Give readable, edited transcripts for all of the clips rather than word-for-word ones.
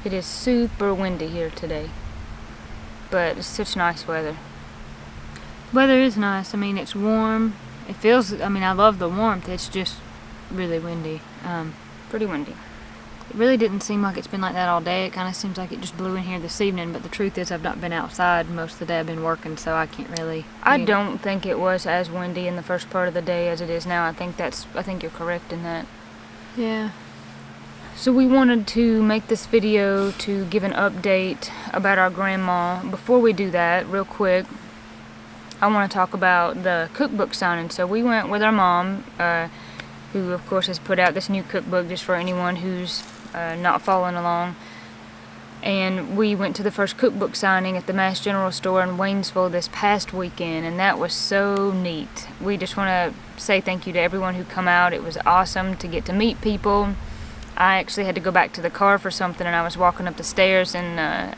It is super windy here today, but it's such nice weather. Weather is nice. I mean, it's warm. It feels, I mean, I love the warmth. It's just really windy. Pretty windy. It really didn't seem like it's been like that all day. It kind of seems like it just blew in here this evening, but the truth is I've not been outside most of the day. I've been working, so I can't really... I don't think it was as windy in the first part of the day as it is now. I think you're correct in that. Yeah. So we wanted to make this video to give an update about our grandma. Before we do that, real quick, I want to talk about the cookbook signing. So we went with our mom, who of course has put out this new cookbook just for anyone who's not following along. And we went to the first cookbook signing at the Mass General Store in Waynesville this past weekend, and that was so neat. We just want to say thank you to everyone who come out. It was awesome to get to meet people. I actually had to go back to the car for something, and I was walking up the stairs, and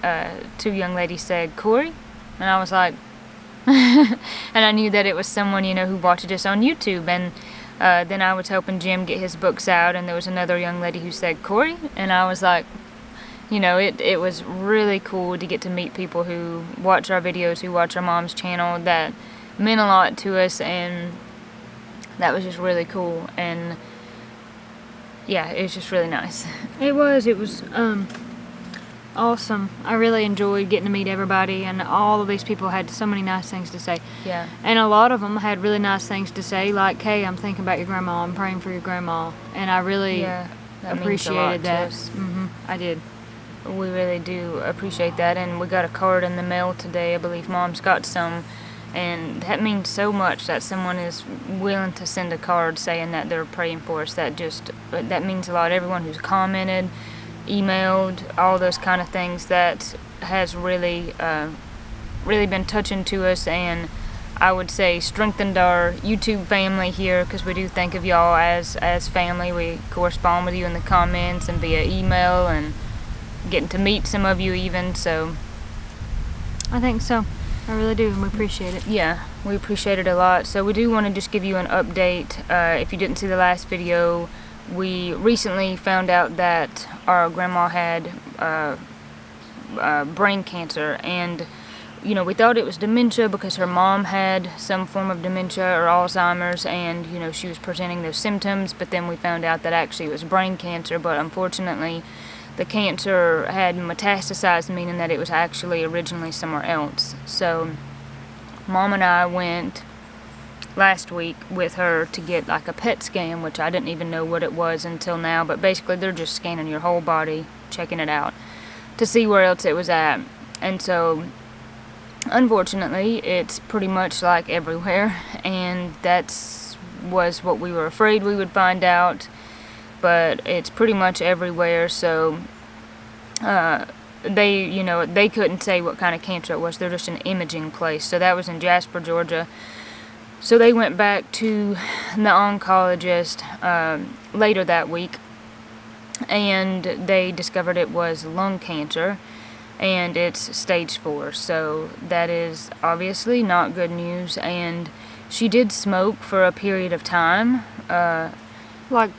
two young ladies said, "Corey?" And I was like, and I knew that it was someone, who watches us on YouTube. And then I was helping Jim get his books out, and there was another young lady who said, "Corey?" And I was like, it was really cool to get to meet people who watch our videos, who watch our mom's channel. That meant a lot to us, and that was just really cool. And yeah, it was just really nice. It was awesome. I really enjoyed getting to meet everybody, and all of these people had so many nice things to say. Yeah. And a lot of them had really nice things to say, like, "Hey, I'm thinking about your grandma. I'm praying for your grandma." And I really appreciated that. I did. We really do appreciate that, and we got a card in the mail today. I believe Mom's got some, and that means so much that someone is willing to send a card saying that they're praying for us. That means a lot. Everyone who's commented, emailed, all those kind of things, that has really been touching to us, and I would say strengthened our YouTube family here, because we do think of y'all as family. We correspond with you in the comments and via email, and getting to meet some of you even, so I think so. I really do, and we appreciate it. Yeah, we appreciate it a lot. So we do want to just give you an update. If you didn't see the last video, we recently found out that our grandma had brain cancer, and we thought it was dementia because her mom had some form of dementia or Alzheimer's, and she was presenting those symptoms, but then we found out that actually it was brain cancer. But unfortunately the cancer had metastasized, meaning that it was actually originally somewhere else. So Mom and I went last week with her to get like a PET scan, which I didn't even know what it was until now, but basically they're just scanning your whole body, checking it out to see where else it was at. And so unfortunately it's pretty much like everywhere, and was what we were afraid we would find out, but it's pretty much everywhere. So they couldn't say what kind of cancer it was. They're just an imaging place. So that was in Jasper, Georgia. So they went back to the oncologist later that week, and they discovered it was lung cancer, and it's stage 4. So that is obviously not good news. And she did smoke for a period of time, like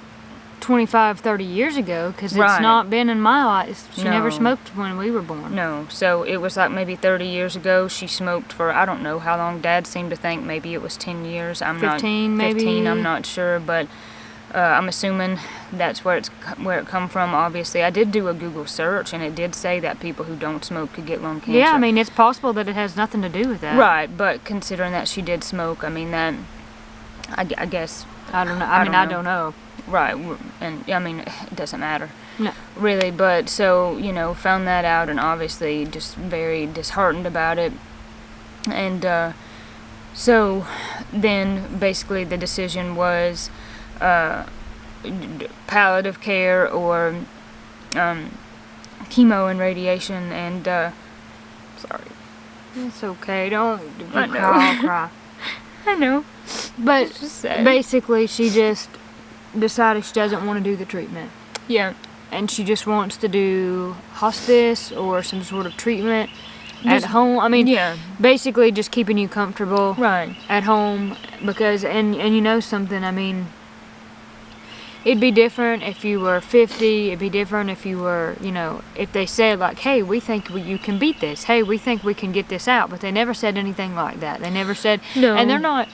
25-30 years ago, because it's Right. not been in my life. She No. never smoked when we were born. No, so it was like maybe 30 years ago. She smoked for, I don't know how long. Dad seemed to think maybe it was 10 years. 15 maybe? 15, I'm not sure, but I'm assuming that's where it come from. Obviously, I did do a Google search, and it did say that people who don't smoke could get lung cancer. Yeah, I mean, it's possible that it has nothing to do with that. Right, but considering that she did smoke, I mean, that, I guess... I don't know. I don't know. Right, and I mean, it doesn't matter. No. Really, but so, found that out, and obviously just very disheartened about it. And so then basically the decision was palliative care or chemo and radiation, and sorry. It's okay. Don't I know. cry. I'll cry. I know. But Just sad. basically, she just decided she doesn't want to do the treatment. Yeah. And she just wants to do hospice or some sort of treatment at home. I mean, Yeah. basically just keeping you comfortable Right. at home, because, and you know something, I mean, it'd be different if you were 50. It'd be different if you were, you know, if they said like, hey, we think you can beat this. Hey, we think we can get this out. But they never said anything like that. They never said, no. And they're not,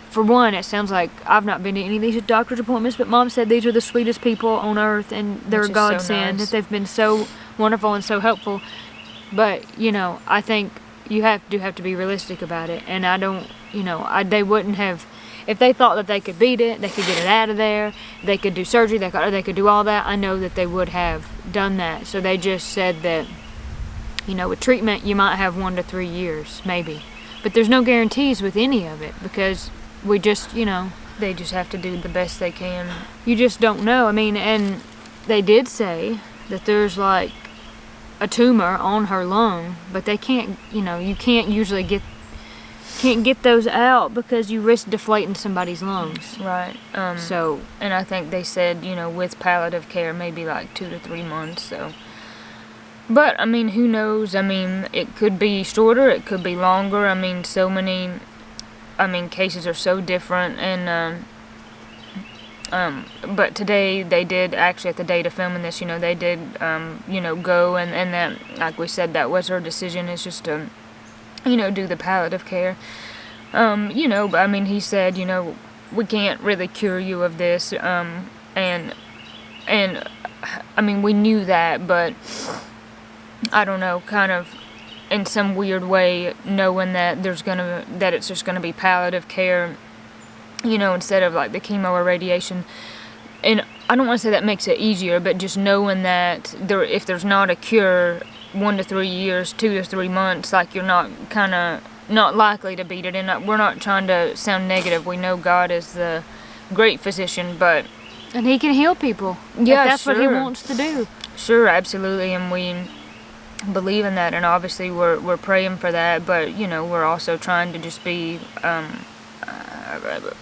for one, it sounds like I've not been to any of these doctor's appointments, but Mom said these are the sweetest people on earth, and they're godsend, that they've been so wonderful and so helpful. But, you know, I think you have to be realistic about it. And I don't, you know, they wouldn't have, if they thought that they could beat it, they could get it out of there, they could do surgery, they could do all that, I know that they would have done that. So they just said that, you know, with treatment, you might have 1 to 3 years, maybe. But there's no guarantees with any of it, because we just, you know, they just have to do the best they can. You just don't know. I mean, and they did say that there's like a tumor on her lung, but they can't, you know, you can't usually get those out because you risk deflating somebody's lungs. Right. So, and I think they said, you know, with palliative care, maybe like 2 to 3 months. So, but I mean, who knows? I mean, it could be shorter, it could be longer. I mean, so many. I mean, cases are so different, and but today they did actually, at the date of filming this, you know, they did, you know, go and that, like we said, that was her decision, is just to, you know, do the palliative care. You know, but I mean, he said, you know, we can't really cure you of this, and I mean, we knew that, but I don't know, kind of in some weird way, knowing that that it's just gonna be palliative care, you know, instead of like the chemo or radiation. And I don't want to say that makes it easier, but just knowing that if there's not a cure, 1 to 3 years, 2 to 3 months, like you're not likely to beat it. And we're not trying to sound negative. We know God is the great physician, and He can heal people. Yeah, that's sure. what He wants to do. Sure, absolutely, and we believe in that, and obviously we're praying for that. But you know, we're also trying to just be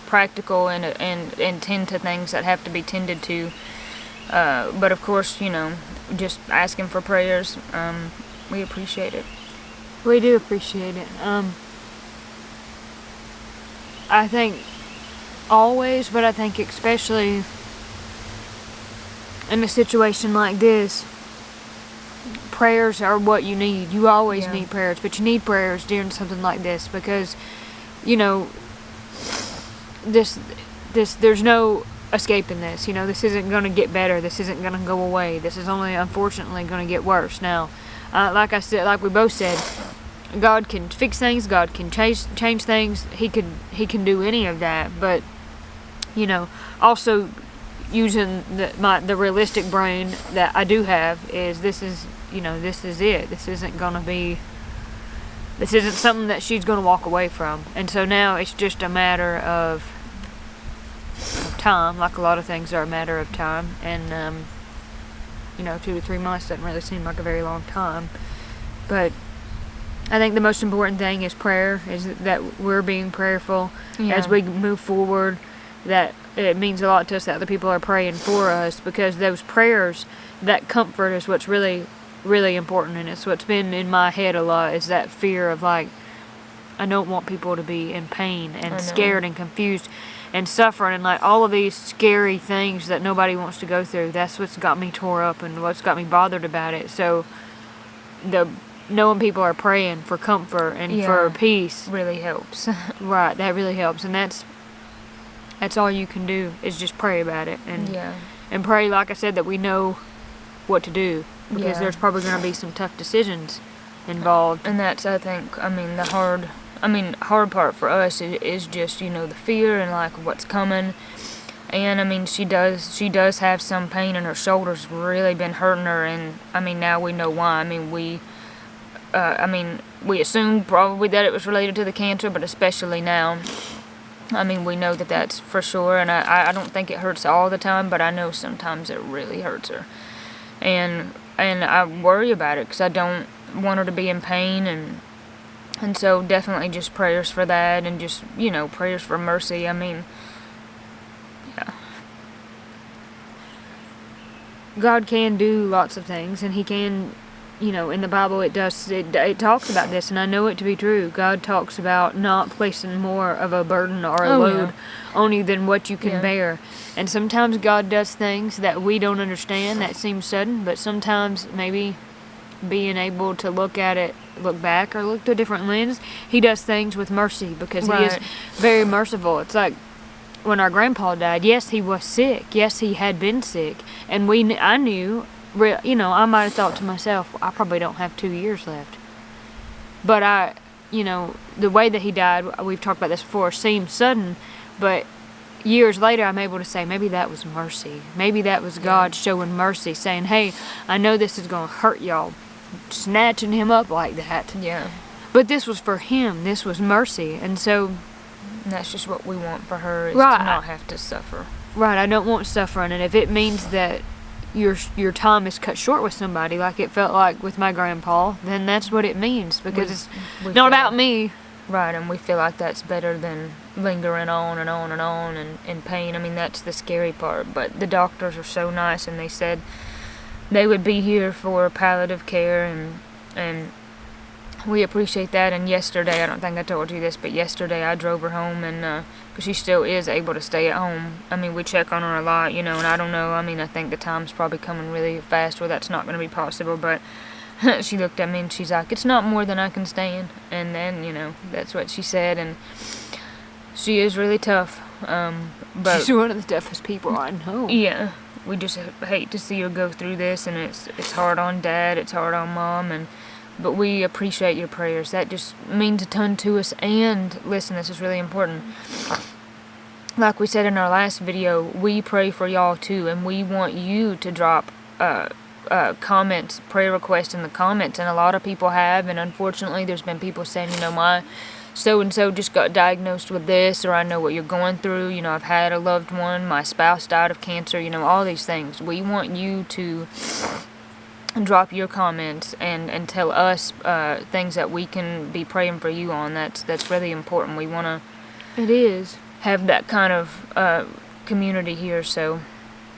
practical and tend to things that have to be tended to. But of course, you know, just asking for prayers. We appreciate it. We do appreciate it. I think always, but I think especially in a situation like this, prayers are what you need. You always need prayers, but you need prayers during something like this, because, you know, this there's no escaping this. You know, this isn't going to get better. This isn't going to go away. This is only, unfortunately, going to get worse. Now, like I said, like we both said, God can fix things. God can change things. He can do any of that. But, you know, also using the realistic brain that I do have, is this is it. This isn't something that she's going to walk away from. And so now it's just a matter of time, like a lot of things are a matter of time. And, you know, 2 to 3 months doesn't really seem like a very long time. But I think the most important thing is prayer, is that we're being prayerful as we move forward, that it means a lot to us that other people are praying for us, because those prayers, that comfort, is what's really, really important. And it's what's been in my head a lot, is that fear of, like, I don't want people to be in pain and scared and confused and suffering, and like all of these scary things that nobody wants to go through. That's what's got me tore up and what's got me bothered about it. So knowing people are praying for comfort and for peace really helps. Right, that really helps. And that's all you can do, is just pray about it, and pray, like I said, that we know what to do, because there's probably going to be some tough decisions involved. And that's, I think, I mean, the hard part for us is just, you know, the fear and like what's coming. And I mean, she does have some pain, and her shoulder's really been hurting her, and I mean, now we know why. I mean, we assumed probably that it was related to the cancer, but especially now, I mean, we know that that's for sure. And I don't think it hurts all the time, but I know sometimes it really hurts her, and I worry about it, because I don't want her to be in pain. And so definitely just prayers for that, and just, you know, prayers for mercy. I mean, God can do lots of things, and He can in the Bible it talks about this, and I know it to be true. God talks about not placing more of a burden or a load on you than what you can bear. And sometimes God does things that we don't understand that seem sudden, but sometimes maybe being able to look back or look to a different lens, he does things with mercy because he is very merciful. It's like when our grandpa died, yes, he was sick. Yes, he had been sick. And I knew, I might have thought to myself, I probably don't have 2 years left. But the way that he died, we've talked about this before, seemed sudden, but years later I'm able to say, maybe that was mercy. Maybe that was God showing mercy, saying, hey, I know this is going to hurt y'all, snatching him up like that. Yeah. But this was for him. This was mercy. And so... And that's just what we want for her, is to not have to suffer. Right, I don't want suffering. And if it means that your time is cut short with somebody, like it felt like with my grandpa, then that's what it means. Because it's not about me. Right, and we feel like that's better than lingering on and on and on and in pain. I mean, that's the scary part. But the doctors are so nice, and they said they would be here for palliative care, and we appreciate that. And yesterday, I don't think I told you this, but yesterday I drove her home, and because she still is able to stay at home. I mean, we check on her a lot, and I don't know. I mean, I think the time's probably coming really fast where that's not going to be possible, but she looked at me and she's like, it's not more than I can stand. And then, that's what she said, and she is really tough. But she's one of the toughest people I know. Yeah, we just hate to see her go through this, and it's hard on Dad, it's hard on Mom, but we appreciate your prayers. That just means a ton to us. And listen, this is really important. Like we said in our last video, we pray for y'all too, and we want you to drop comments, prayer requests in the comments. And a lot of people have, and unfortunately there's been people saying, my so-and-so just got diagnosed with this, or I know what you're going through, I've had a loved one, my spouse died of cancer, all these things. We want you to drop your comments and tell us things that we can be praying for you on. That's really important. We want to have that kind of community here. So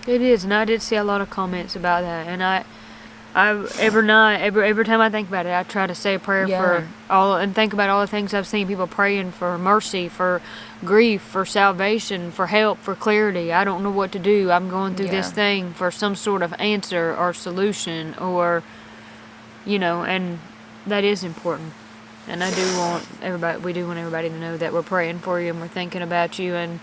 it is, and I did see a lot of comments about that, and I every night, every time I think about it, I try to say a prayer for all, and think about all the things I've seen people praying for: mercy, for grief, for salvation, for help, for clarity. I don't know what to do. I'm going through this thing, for some sort of answer or solution, or and that is important. And I do want everybody to know that we're praying for you and we're thinking about you. And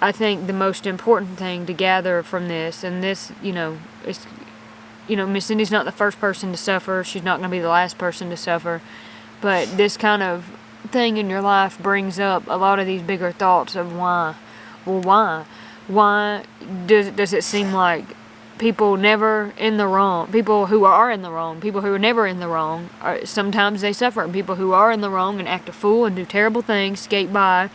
I think the most important thing to gather from this, and this, it's, Miss Cindy's not the first person to suffer. She's not going to be the last person to suffer. But this kind of thing in your life brings up a lot of these bigger thoughts of why. Well, why? Why does it seem like people never in the wrong, people who are in the wrong, people who are never in the wrong, sometimes they suffer, and people who are in the wrong and act a fool and do terrible things, skate by,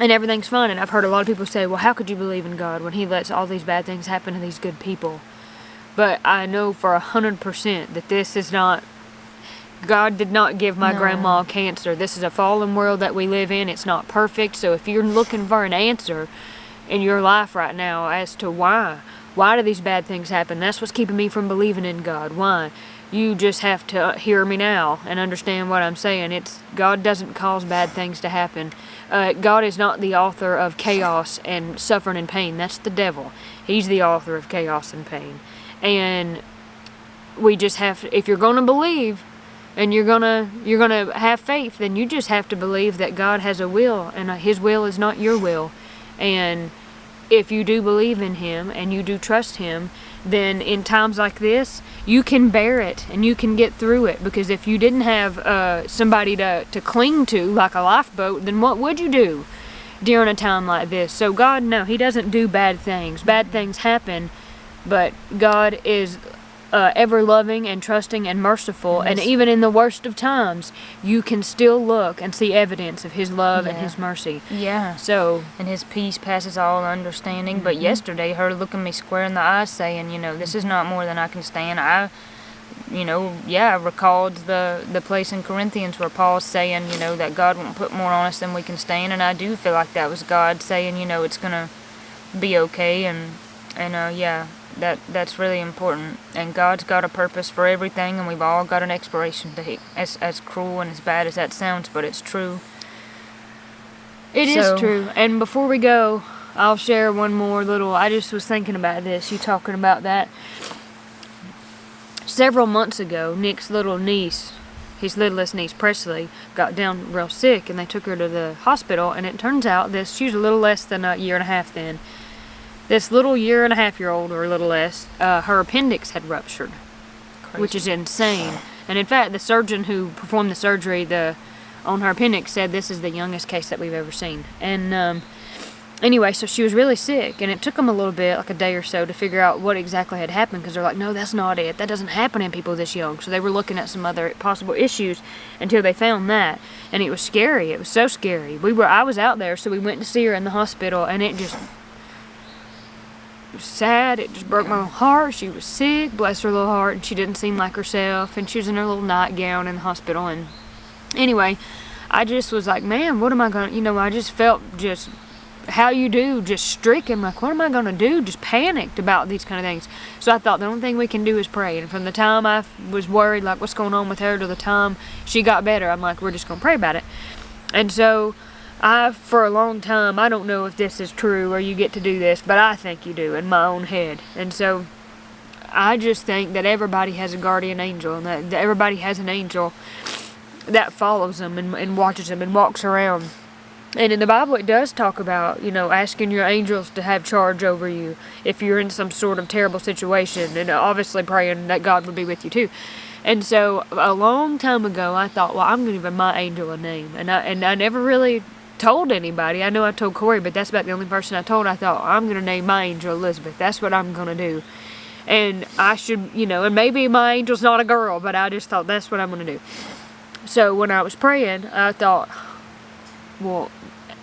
and everything's fine. And I've heard a lot of people say, well, how could you believe in God when he lets all these bad things happen to these good people? But I know for 100% that this is not, God did not give my grandma cancer. This is a fallen world that we live in. It's not perfect. So if you're looking for an answer in your life right now as to why do these bad things happen, that's what's keeping me from believing in God. Why? You just have to hear me now and understand what I'm saying. God doesn't cause bad things to happen. God is not the author of chaos and suffering and pain. That's the devil. He's the author of chaos and pain. And we just have to, if you're going to believe and you're gonna have faith, then you just have to believe that God has a will, and his will is not your will. And if you do believe in him and you do trust him, then in times like this, you can bear it and you can get through it. Because if you didn't have somebody to cling to, like a lifeboat, then what would you do during a time like this? So God, no, he doesn't do bad things. Bad things happen, but God is ever loving and trusting and merciful. And even in the worst of times, you can still look and see evidence of his love and his mercy. Yeah. So, and his peace passes all understanding. But yesterday, her looking me square in the eyes saying, this is not more than I can stand. I recalled the place in Corinthians where Paul's saying, that God won't put more on us than we can stand. And I do feel like that was God saying, it's going to be okay. And That's really important. And God's got a purpose for everything, and we've all got an expiration date. As cruel and as bad as that sounds, but it's true. It is true. And before we go, I'll share one more little. I just was thinking about this. You talking about that. Several months ago, Nick's little niece, his littlest niece, Pressley, got down real sick, and they took her to the hospital, and it turns out she was a little less than a year and a half then. This little year-and-a-half-year-old, or a little less, her appendix had ruptured, which is insane. And in fact, the surgeon who performed the surgery on her appendix said this is the youngest case that we've ever seen. And anyway, so she was really sick, and it took them a little bit, like a day or so, to figure out what exactly had happened, because they're like, no, that's not it. That doesn't happen in people this young. So they were looking at some other possible issues until they found that, and it was scary. It was so scary. I was out there, so we went to see her in the hospital, and it was sad. It just broke my heart. She was sick, bless her little heart, and she didn't seem like herself, and she was in her little nightgown in the hospital. And anyway, I just was like, man, what am I gonna, I just felt just how you do, just stricken, like, what am I gonna do? Just panicked about these kind of things. So I thought the only thing we can do is pray. And from the time I was worried, like, what's going on with her, to the time she got better, I'm like, we're just gonna pray about it. And so for a long time, I don't know if this is true or you get to do this, but I think you do in my own head. And so I just think that everybody has a guardian angel, and that everybody has an angel that follows them and watches them and walks around. And in the Bible, it does talk about, asking your angels to have charge over you if you're in some sort of terrible situation, and obviously praying that God would be with you too. And so a long time ago, I thought, well, I'm going to give my angel a name. And I never really told anybody. I know I told Corey, but that's about the only person I told. I thought, I'm going to name my angel Elizabeth. That's what I'm going to do. And I should, and maybe my angel's not a girl, but I just thought that's what I'm going to do. So when I was praying, I thought, well,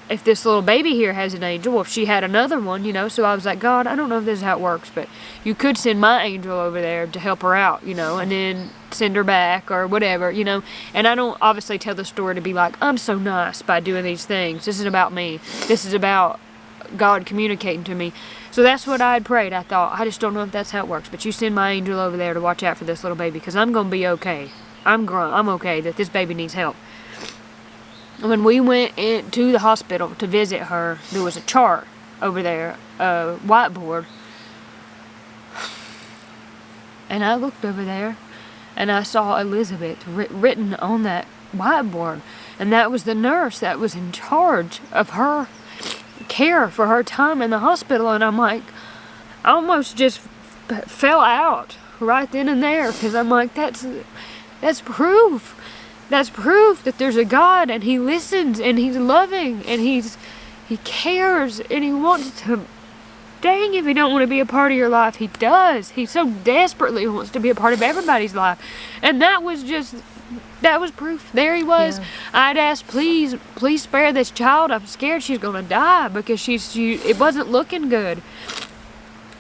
if this little baby here has an angel, well, if she had another one, so I was like, God, I don't know if this is how it works, but you could send my angel over there to help her out, and then send her back or whatever, and I don't obviously tell the story to be like, I'm so nice by doing these things. This is about me. This is about God communicating to me. So that's what I had prayed. I thought, I just don't know if that's how it works, but you send my angel over there to watch out for this little baby, because I'm going to be okay. I'm okay that this baby needs help. When we went to the hospital to visit her, there was a chart over there, a whiteboard. And I looked over there, and I saw Elizabeth written on that whiteboard. And that was the nurse that was in charge of her care for her time in the hospital. And I'm like, I almost just fell out right then and there, because I'm like, that's proof. That's proof that there's a God, and He listens, and He's loving, and He cares, and He wants to. Dang, if He don't want to be a part of your life, He does. He so desperately wants to be a part of everybody's life. And that was proof. There He was. Yeah. I'd asked, please spare this child. I'm scared she's gonna die, because it wasn't looking good.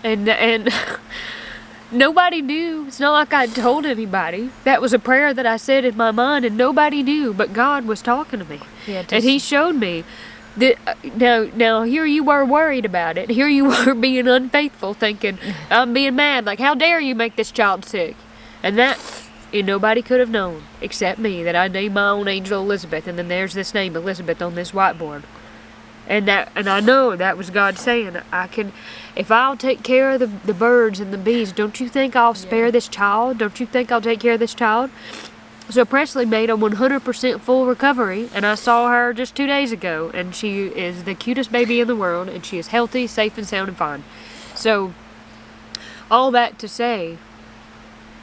And nobody knew. It's not like I told anybody. That was a prayer that I said in my mind, and nobody knew, but God was talking to me. Yeah, and He showed me that. Now here you were worried about it. Here you were being unfaithful, thinking, I'm being mad. Like, how dare you make this child sick? And nobody could have known except me that I named my own angel Elizabeth, and then there's this name Elizabeth on this whiteboard. And I know that was God saying, if I'll take care of the birds and the bees, don't you think I'll spare this child? Don't you think I'll take care of this child? So Pressley made a 100% full recovery, and I saw her just 2 days ago, and she is the cutest baby in the world, and she is healthy, safe, and sound, and fine. So all that to say,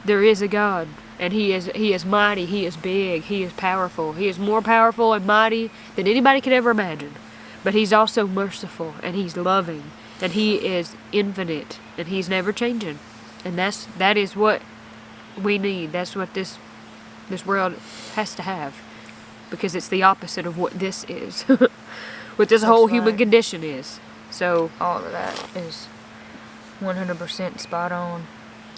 there is a God, and He is mighty, He is big, He is powerful. He is more powerful and mighty than anybody could ever imagine. But He's also merciful, and He's loving, and He is infinite, and He's never changing. And that is what we need. That's what this world has to have, because it's the opposite of what this is, what this whole human condition is. So all of that is 100% spot on.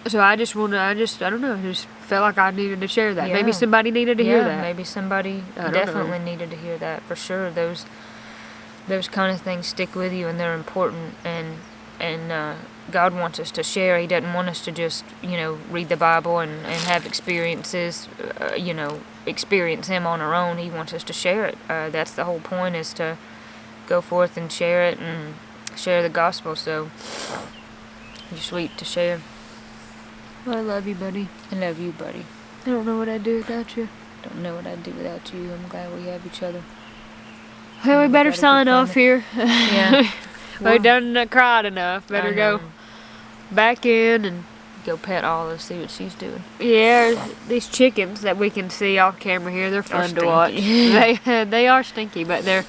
So I don't know, I just felt like I needed to share that. Yeah. Maybe somebody needed to hear that. Maybe somebody definitely needed to hear that, for sure. Those kind of things stick with you, and they're important, and God wants us to share. He doesn't want us to just, read the Bible and have experiences, experience Him on our own. He wants us to share it. That's the whole point, is to go forth and share it and share the gospel. So you're sweet to share. I love you, buddy. I love you, buddy. I don't know what I'd do without you. Don't know what I'd do without you. I'm glad we have each other. Well, we better sign off here. Yeah. We done cried enough. Better go back in and go pet Olive, see what she's doing. yeah. These chickens that we can see off camera here, they're fun to watch. They are stinky, but they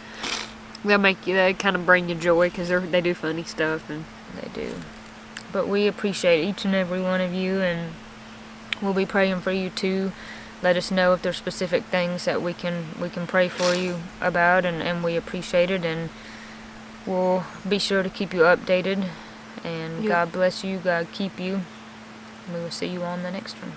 kind of bring you joy because they do funny stuff, and they do. But we appreciate each and every one of you, and we'll be praying for you too. Let us know if there's specific things that we can pray for you about, and we appreciate it, and we'll be sure to keep you updated. And God bless you, God keep you. We will see you on the next one.